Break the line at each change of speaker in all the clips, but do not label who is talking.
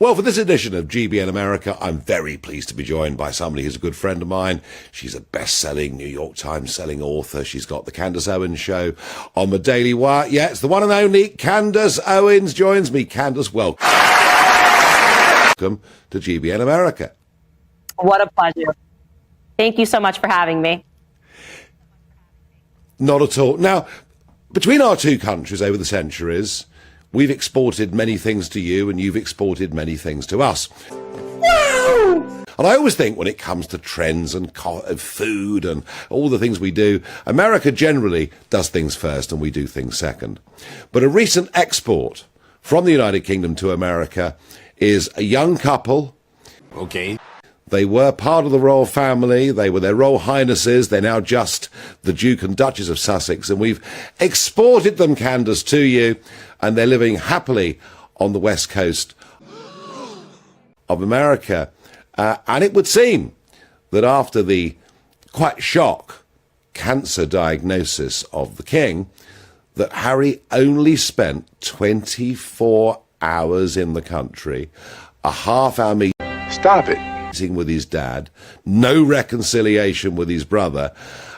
Well, for this edition of GB in America, I'm very pleased to be joined by somebody who's a good friend of mine. She's a best-selling, New York Times selling author. She's got the Candace Owens Show on the Daily Wire. Yeah, it's the one and only Candace Owens joins me. Candace, welcome to GB in America.
What a pleasure. Thank you so much for having me.
Not at all. Now, between our two countries over the centuries, we've exported many things to you and you've exported many things to us. Wow! And I always think when it comes to trends and food and all the things we do, America generally does things first and we do things second. But a recent export from the United Kingdom to America is a young couple.
Okay.
They were part of the royal family. They were their Royal Highnesses. They're now just the Duke and Duchess of Sussex. And we've exported them, Candace, to you. And they're living happily on the west coast of America. And it would seem that after the quite shock cancer diagnosis of the King, that Harry only spent 24 hours in the country, a half-hour meeting.
Stop it.
With his dad, no reconciliation with his brother,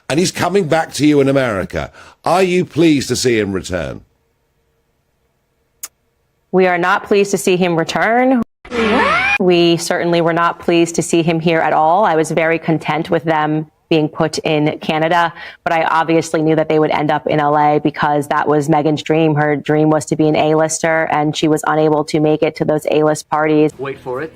and he's coming back to you in America. Are you pleased to see him return?
We are not pleased to see him return. We certainly were not pleased to see him here at all. I was very content with them being put in Canada, but I obviously knew that they would end up in LA because that was Meghan's dream. Her dream was to be an A-lister, and she was unable to make it to those A-list parties.
Wait for it.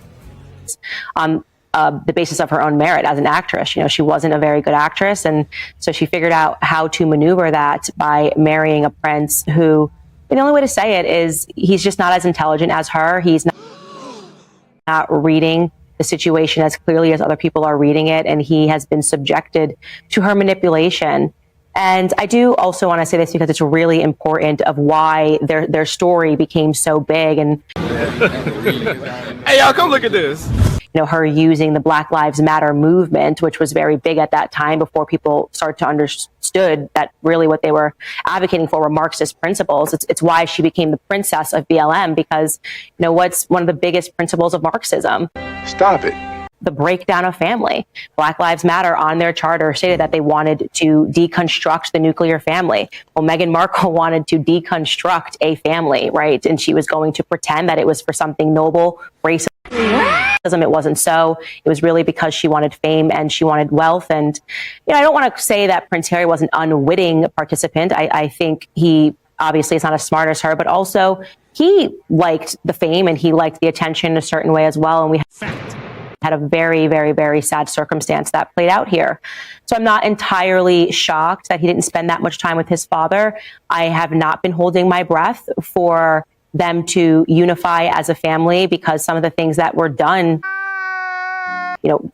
On the basis of her own merit as an actress. You know, she wasn't a very good actress, and so she figured out how to maneuver that by marrying a prince who, the only way to say it is, he's just not as intelligent as her. He's not reading the situation as clearly as other people are reading it, and he has been subjected to her manipulation. And I do also want to say this because it's really important of why their story became so big. And
Hey, y'all, come look at this.
You know, her using the Black Lives Matter movement, which was very big at that time before people started to understood that really what they were advocating for were Marxist principles. It's why she became the princess of BLM, because, you know, what's one of the biggest principles of Marxism?
Stop it.
The breakdown of family. Black Lives Matter on their charter stated that they wanted to deconstruct the nuclear family. Well, Meghan Markle wanted to deconstruct a family, right? And she was going to pretend that it was for something noble, racism. It wasn't so. It was really because she wanted fame and she wanted wealth. And, you know, I don't want to say that Prince Harry was an unwitting participant. I think he obviously is not as smart as her, but also he liked the fame and he liked the attention in a certain way as well. And we had a very, very, very sad circumstance that played out here. So I'm not entirely shocked that he didn't spend that much time with his father. I have not been holding my breath for them to unify as a family, because some of the things that were done, you know,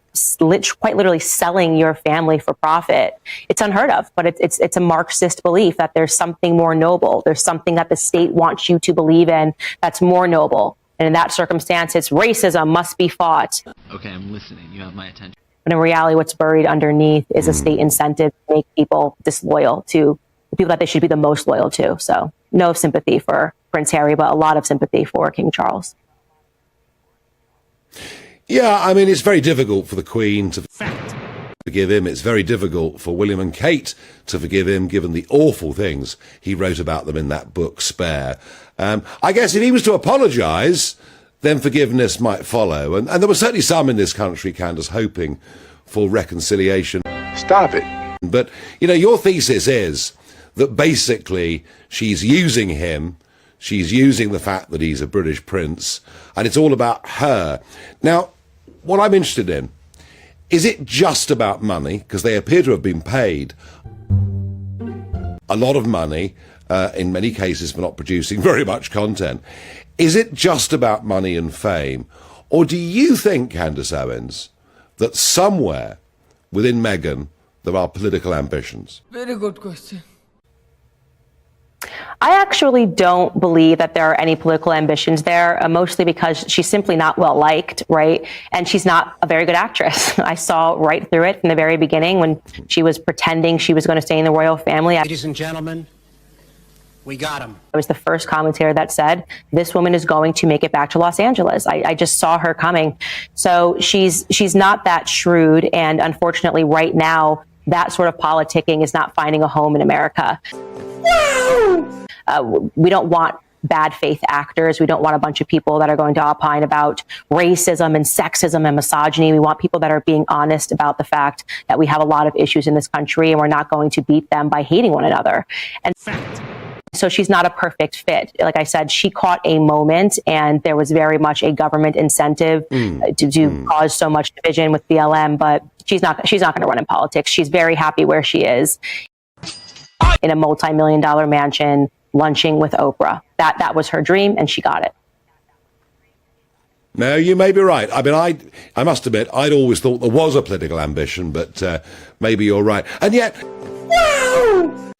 quite literally selling your family for profit, it's unheard of. But it's a Marxist belief that there's something more noble. There's something that the state wants you to believe in that's more noble. And in that circumstance, it's racism must be fought.
Okay, I'm listening. You have my attention.
But in reality, what's buried underneath is a state incentive to make people disloyal to the people that they should be the most loyal to. So no sympathy for Prince Harry, but a lot of sympathy for King Charles.
Yeah, I mean, it's very difficult for the Queen to forgive him. It's very difficult for William and Kate to forgive him, given the awful things he wrote about them in that book, Spare. I guess if he was to apologise, then forgiveness might follow. And there were certainly some in this country, Candace, hoping for reconciliation.
Stop it.
But, you know, your thesis is that basically she's using him. She's using the fact that he's a British prince, and it's all about her. Now, what I'm interested in, is it just about money? Because they appear to have been paid a lot of money, in many cases for not producing very much content. Is it just about money and fame? Or do you think, Candace Owens, that somewhere within Meghan there are political ambitions?
Very good question.
I actually don't believe that there are any political ambitions there, mostly because she's simply not well liked, right? And she's not a very good actress. I saw right through it from the very beginning when she was pretending she was going to stay in the royal family.
Ladies and gentlemen,
We got him.
I was the first commentator that said, this woman is going to make it back to Los Angeles. I just saw her coming. So she's not that shrewd. And unfortunately, right now, that sort of politicking is not finding a home in America. We don't want bad faith actors. We don't want a bunch of people that are going to opine about racism and sexism and misogyny. We want people that are being honest about the fact that we have a lot of issues in this country and we're not going to beat them by hating one another. And so she's not a perfect fit. Like I said, she caught a moment and there was very much a government incentive to cause so much division with BLM, but she's not going to run in politics. She's very happy where she is in a multi-million-dollar mansion, lunching with Oprah. That was her dream, and she got it.
No, you may be right. I mean, I must admit, I'd always thought there was a political ambition, but maybe you're right. And yet,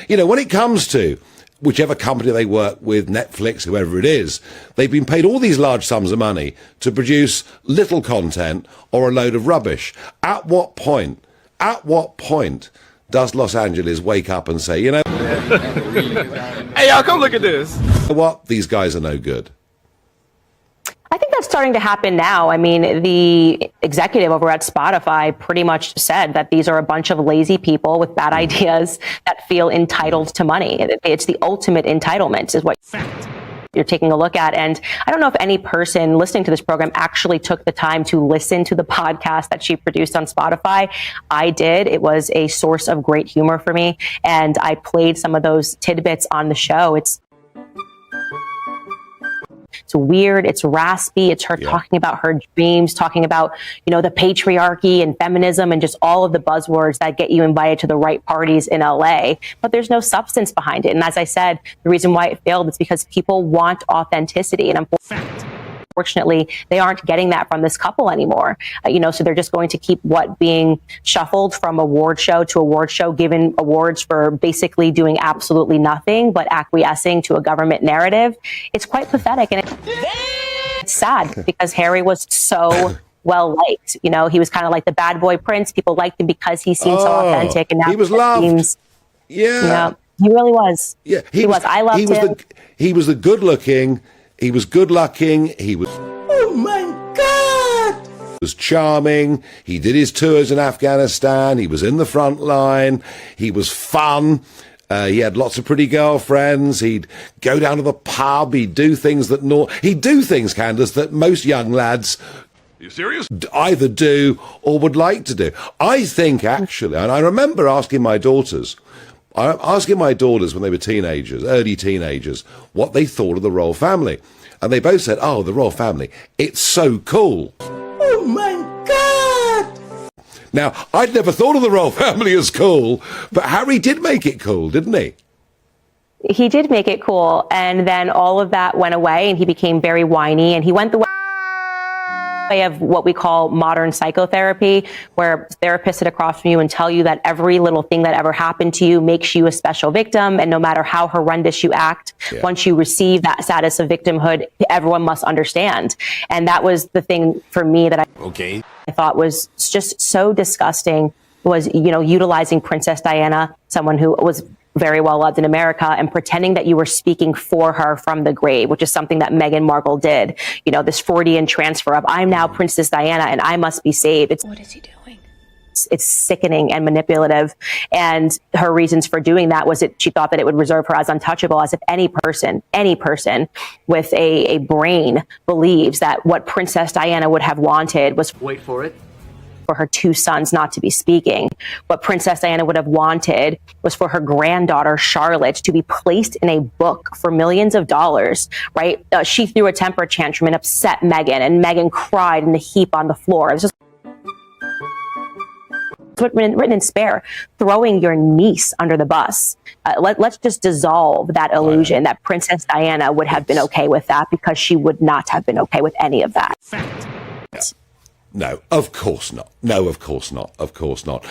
you know, when it comes to whichever company they work with, Netflix, whoever it is, they've been paid all these large sums of money to produce little content or a load of rubbish. At what point does Los Angeles wake up and say, you know,
Hey, y'all, come look at this.
what? These guys are no good.
I think that's starting to happen now. I mean, the executive over at Spotify pretty much said that these are a bunch of lazy people with bad ideas that feel entitled to money. It's the ultimate entitlement is what you're taking a look at. And I don't know if any person listening to this program actually took the time to listen to the podcast that she produced on Spotify. I did. It was a source of great humor for me. And I played some of those tidbits on the show. It's weird. It's raspy. It's her talking about her dreams, talking about, you know, the patriarchy and feminism and just all of the buzzwords that get you invited to the right parties in LA. But there's no substance behind it. And as I said, the reason why it failed is because people want authenticity. And unfortunately, they aren't getting that from this couple anymore. You know, so they're just going to keep being shuffled from award show to award show, given awards for basically doing absolutely nothing but acquiescing to a government narrative. It's quite pathetic, and it's sad because Harry was so well liked. You know, he was kind of like the bad boy prince. People liked him because he seemed so authentic, and now
he was loved.
You know, he really was.
Yeah,
he was. I loved him.
He was the good looking. He was good looking. He was.
Oh my God!
Was charming. He did his tours in Afghanistan. He was in the front line. He was fun. He had lots of pretty girlfriends. He'd go down to the pub. He'd do things he'd do things, Candace, that most young lads. Are you serious? Either do or would like to do. I think actually, and I remember asking my daughters when they were teenagers, early teenagers, what they thought of the royal family. And they both said, oh, the royal family, it's so cool.
Oh my God!
Now, I'd never thought of the royal family as cool, but Harry did make it cool, didn't he?
He did make it cool. And then all of that went away and he became very whiny, and he went the way of what we call modern psychotherapy, where therapists sit across from you and tell you that every little thing that ever happened to you makes you a special victim. And no matter how horrendous you act, once you receive that status of victimhood, everyone must understand. And that was the thing for me that I thought was just so disgusting, was, you know, utilizing Princess Diana, someone who was very well loved in America, and pretending that you were speaking for her from the grave, which is something that Meghan Markle did. You know, this Freudian transfer of I'm now Princess Diana and I must be saved. What is he doing? It's sickening and manipulative. And her reasons for doing that was she thought that it would reserve her as untouchable, as if any person with a brain believes that what Princess Diana would have wanted was,
Wait for it,
for her two sons not to be speaking. What Princess Diana would have wanted was for her granddaughter, Charlotte, to be placed in a book for millions of dollars, right? She threw a temper tantrum and upset Meghan, and Meghan cried in a heap on the floor. It was just written in spare, throwing your niece under the bus. Let's just dissolve that illusion that Princess Diana would have been okay with that, because she would not have been okay with any of that.
No, of course not. No, of course not. Of course not.